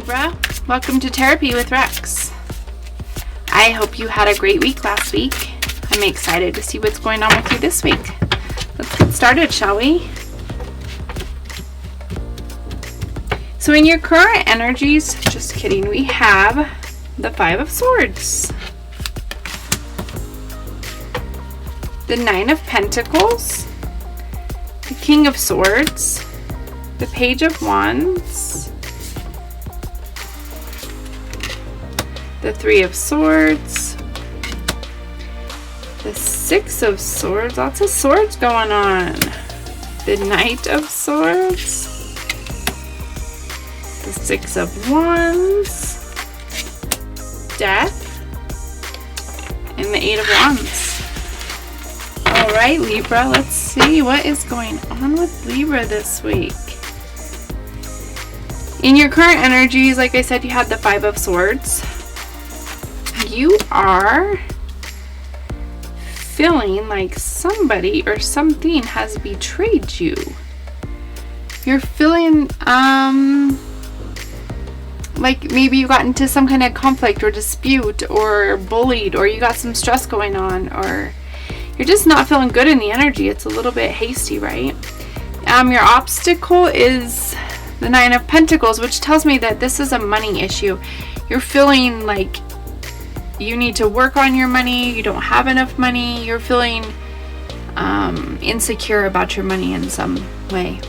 Libra. Welcome to Therapy with Rex. I hope you had a great week last week. I'm excited to see what's going on with you this week. Let's get started, shall we? So in your current energies, just kidding, we have the Five of Swords, the Nine of Pentacles, the King of Swords, the Page of Wands, the Three of Swords, the Six of Swords, lots of swords going on, the Knight of Swords, the Six of Wands, Death, and the Eight of Wands. Alright, Libra, let's see what is going on with Libra this week. In your current energies, like I said, you had the Five of Swords. You are feeling like somebody or something has betrayed you. You're feeling like maybe you got into some kind of conflict or dispute or bullied, or you got some stress going on, or you're just not feeling good in the energy. It's a little bit hasty, right? Your obstacle is the Nine of Pentacles, which tells me that this is a money issue. You're feeling like you need to work on your money, you don't have enough money, you're feeling insecure about your money in some way.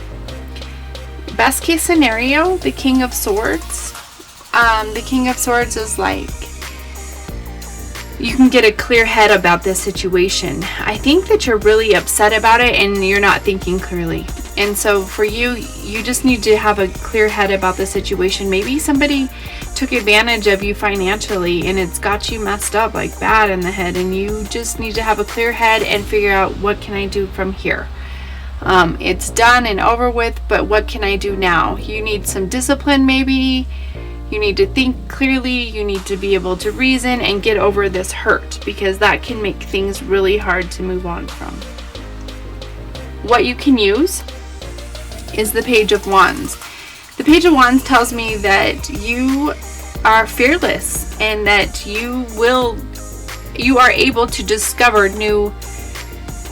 Best case scenario, the King of Swords. The King of Swords is like, you can get a clear head about this situation. I think that you're really upset about it and you're not thinking clearly. And so for you, you just need to have a clear head about the situation. Maybe somebody took advantage of you financially and it's got you messed up, like bad in the head, and you just need to have a clear head and figure out, what can I do from here? It's done and over with, but what can I do now? You need some discipline maybe. You need to think clearly. You need to be able to reason and get over this hurt, because that can make things really hard to move on from. What you can use is the Page of Wands. The Page of Wands tells me that you are fearless and that you are able to discover new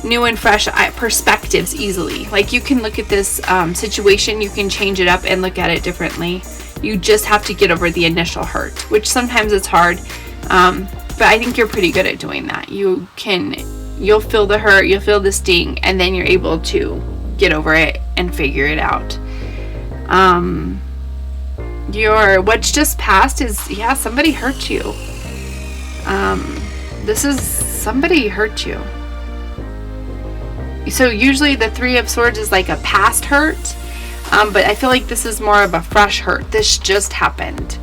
and fresh perspectives easily. Like, you can look at this situation, you can change it up and look at it differently. You just have to get over the initial hurt, which sometimes it's hard, but I think you're pretty good at doing that. You'll feel the hurt, you'll feel the sting, and then you're able to get over it and figure it out. What's just passed is, somebody hurt you. Somebody hurt you. So usually the Three of Swords is like a past hurt, but I feel like this is more of a fresh hurt. This just happened.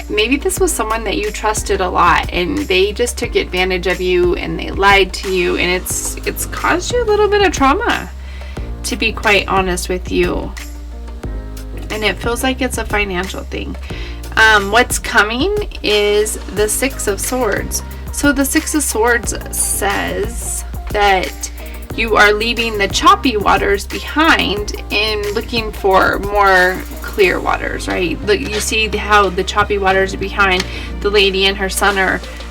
Maybe this was someone that you trusted a lot and they just took advantage of you and they lied to you, and it's caused you a little bit of trauma, to be quite honest with you. And it feels like it's a financial thing. What's coming is the Six of Swords. So the Six of Swords says that you are leaving the choppy waters behind and looking for more clear waters, right? Look, you see how the choppy waters are behind. The lady and her son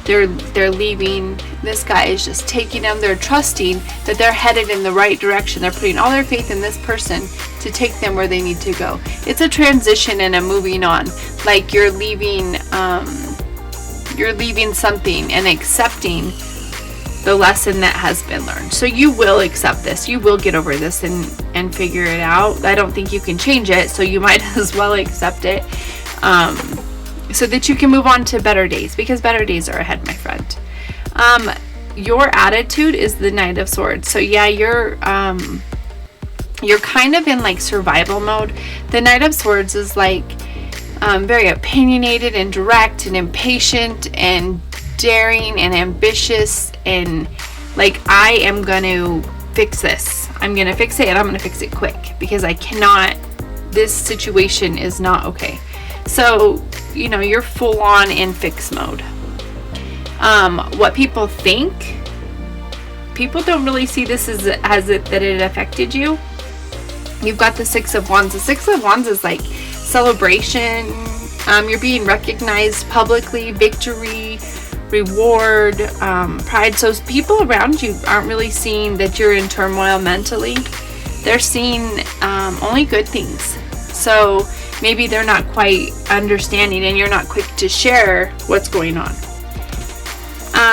they're leaving. This guy is just taking them. They're trusting that they're headed in the right direction. They're putting all their faith in this person to take them where they need to go. It's a transition and a moving on. Like you're leaving something and accepting the lesson that has been learned. So you will accept this. You will get over this and figure it out. I don't think you can change it, so you might as well accept it, so that you can move on to better days, because better days are ahead, my friend. Your attitude is the Knight of Swords. So you're kind of in like survival mode. The Knight of Swords is like very opinionated and direct and impatient and daring and ambitious, and like, I am going to fix this. I'm going to fix it, and I'm going to fix it quick, because this situation is not okay. So, you're full on in fix mode. What people think, people don't really see this that it affected you. You've got the Six of Wands. The Six of Wands is like celebration. You're being recognized publicly, victory, reward, pride. So people around you aren't really seeing that you're in turmoil mentally. They're seeing only good things. So maybe they're not quite understanding, and you're not quick to share what's going on.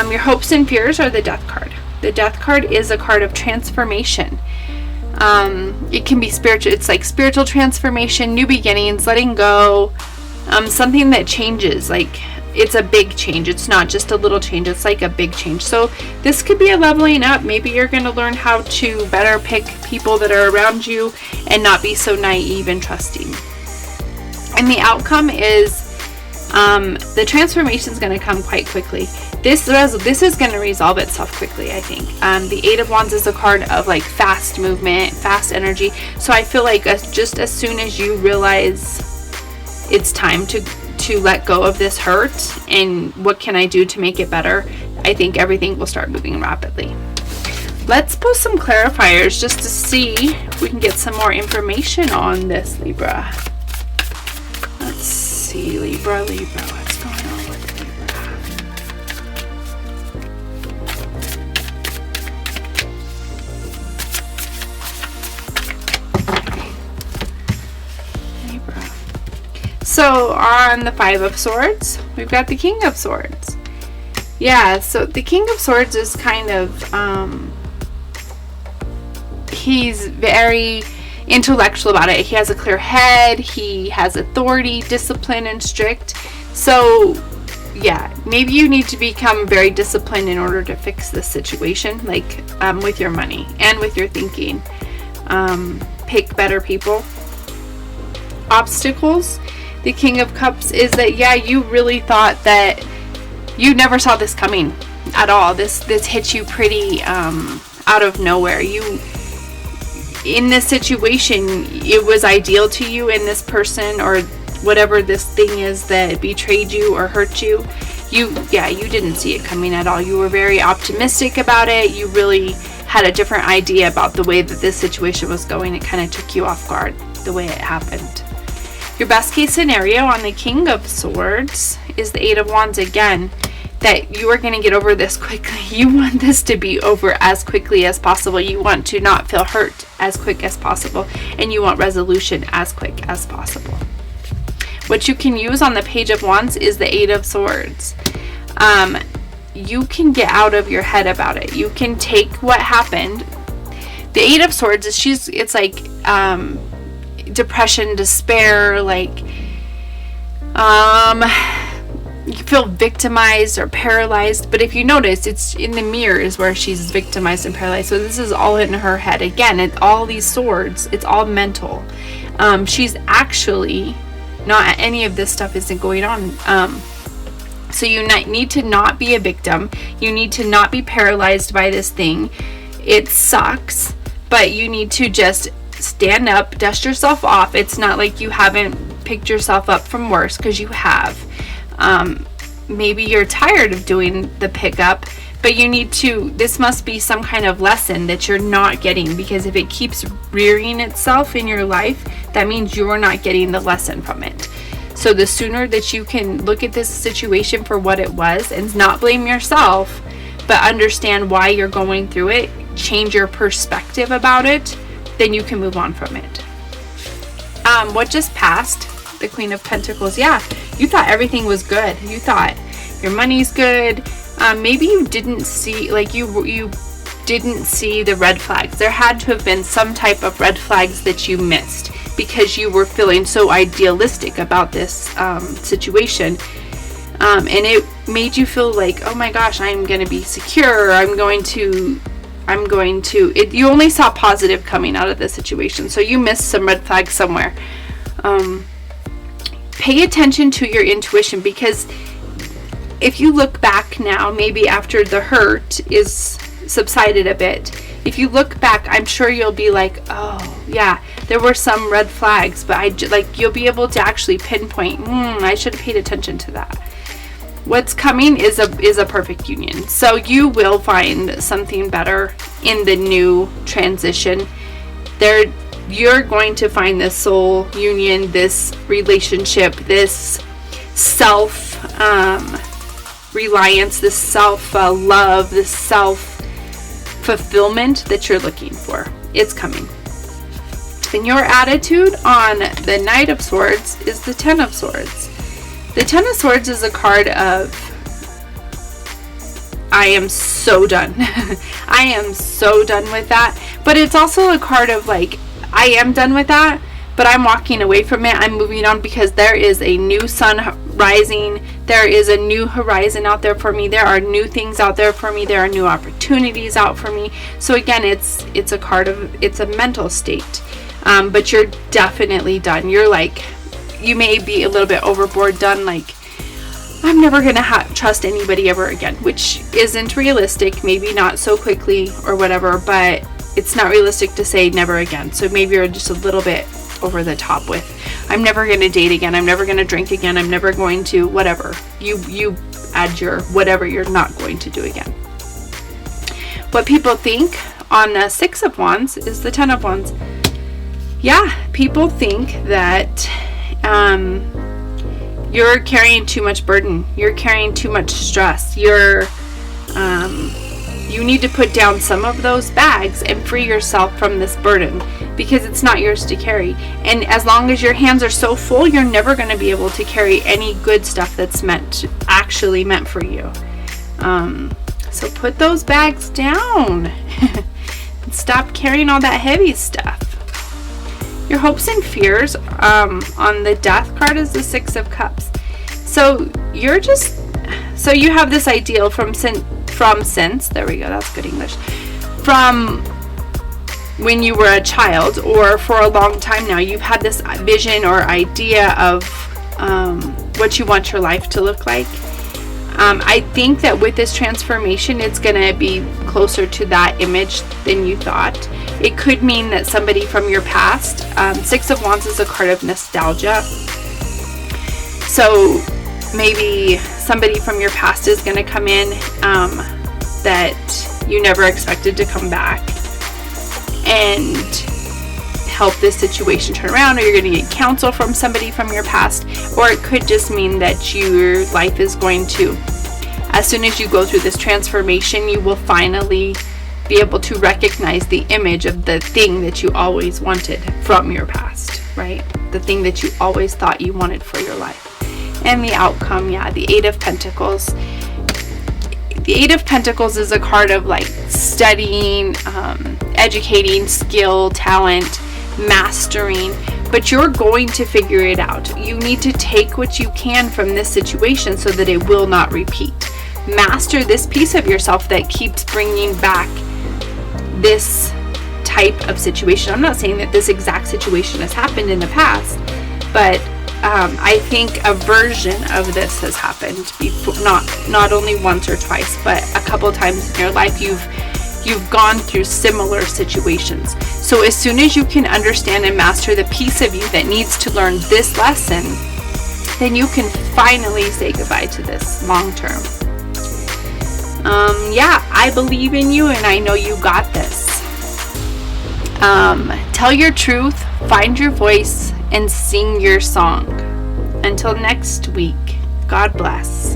Your hopes and fears are the Death card. The Death card is a card of transformation. It can be spiritual. It's like spiritual transformation, new beginnings, letting go, something that changes. Like, it's a big change. It's not just a little change. It's like a big change. So this could be a leveling up. Maybe you're going to learn how to better pick people that are around you and not be so naive and trusting. And the outcome is the transformation is going to come quite quickly. This is going to resolve itself quickly, I think. The Eight of Wands is a card of like fast movement, fast energy. So I feel like just as soon as you realize it's time to let go of this hurt and what can I do to make it better, I think everything will start moving rapidly. Let's pull some clarifiers just to see if we can get some more information on this, Libra. Let's see, Libra, what's going on with Libra? So on the Five of Swords, we've got the King of Swords. Yeah, so the King of Swords is kind of, he's very intellectual about it. He has a clear head. He has authority, discipline, and strict. So yeah, maybe you need to become very disciplined in order to fix this situation, like with your money and with your thinking. Pick better people. Obstacles. The King of Cups is that, yeah, you really thought that you never saw this coming at all. This hit you pretty out of nowhere. In this situation, it was ideal to you, and this person or whatever this thing is that betrayed you or hurt you, you didn't see it coming at all. You were very optimistic about it. You really had a different idea about the way that this situation was going. It kind of took you off guard the way it happened. Your best case scenario on the King of Swords is the Eight of Wands again, that you are going to get over this quickly. You want this to be over as quickly as possible. You want to not feel hurt as quick as possible, and you want resolution as quick as possible. What you can use on the Page of Wands is the Eight of Swords. You can get out of your head about it. You can take what happened. The Eight of Swords is it's like depression, despair, like you feel victimized or paralyzed. But if you notice, it's in the mirror is where she's victimized and paralyzed. So this is all in her head. Again, all these swords, it's all mental. She's actually not, any of this stuff isn't going on. So you need to not be a victim. You need to not be paralyzed by this thing. It sucks, but you need to just stand up, dust yourself off. It's not like you haven't picked yourself up from worse, because you have. Maybe you're tired of doing the pickup, but you need to, this must be some kind of lesson that you're not getting, because if it keeps rearing itself in your life, that means you're not getting the lesson from it. So the sooner that you can look at this situation for what it was and not blame yourself, but understand why you're going through it, change your perspective about it, then you can move on from it. What just passed? The Queen of Pentacles. Yeah, you thought everything was good. You thought your money's good. Maybe you didn't see, like you didn't see the red flags. There had to have been some type of red flags that you missed, because you were feeling so idealistic about this situation. And it made you feel like, oh my gosh, I'm going to be secure. You only saw positive coming out of this situation. So you missed some red flags somewhere. Pay attention to your intuition, because if you look back now, maybe after the hurt is subsided a bit, if you look back, I'm sure you'll be like, oh yeah, there were some red flags, but you'll be able to actually pinpoint, I should have paid attention to that. What's coming is a perfect union. So you will find something better in the new transition. you're going to find this soul union, this relationship, this self reliance, this self love, this self fulfillment that you're looking for. It's coming. And your attitude on the Knight of Swords is the Ten of Swords. The Ten of Swords is a card of, I am so done. I am so done with that. But it's also a card of like, I am done with that, but I'm walking away from it. I'm moving on because there is a new sun rising. There is a new horizon out there for me. There are new things out there for me. There are new opportunities out for me. So again, it's a card of, it's a mental state. But you're definitely done. You're like, you may be a little bit overboard, done, like, I'm never going to trust anybody ever again, which isn't realistic, maybe not so quickly or whatever, but it's not realistic to say never again. So maybe you're just a little bit over the top with, I'm never going to date again, I'm never going to drink again, I'm never going to whatever. You add your whatever you're not going to do again. What people think on the Six of Wands is the Ten of Wands. Yeah, people think that you're carrying too much burden. You're carrying too much stress. You need to put down some of those bags and free yourself from this burden because it's not yours to carry. And as long as your hands are so full, you're never going to be able to carry any good stuff that's actually meant for you. So put those bags down and stop carrying all that heavy stuff. Your hopes and fears on the Death card is the Six of Cups. So you have this ideal from since, there we go, that's good English, from when you were a child or for a long time now. You've had this vision or idea of what you want your life to look like. I think that with this transformation, it's going to be closer to that image than you thought. It could mean that somebody from your past, Six of Wands is a card of nostalgia. So maybe somebody from your past is going to come in that you never expected to come back and help this situation turn around, or you're going to get counsel from somebody from your past, or it could just mean that your life is going to, as soon as you go through this transformation, you will finally be able to recognize the image of the thing that you always wanted from your past, right? The thing that you always thought you wanted for your life. And the outcome, yeah, the Eight of Pentacles. The Eight of Pentacles is a card of like studying, educating, skill, talent, mastering, but you're going to figure it out. You need to take what you can from this situation so that it will not repeat. Master this piece of yourself that keeps bringing back this type of situation. I'm not saying that this exact situation has happened in the past, but I think a version of this has happened before, not only once or twice, but a couple times in your life. You've gone through similar situations. So as soon as you can understand and master the piece of you that needs to learn this lesson, then you can finally say goodbye to this long term. Yeah, I believe in you and I know you got this. Tell your truth, find your voice, and sing your song. Until next week, God bless.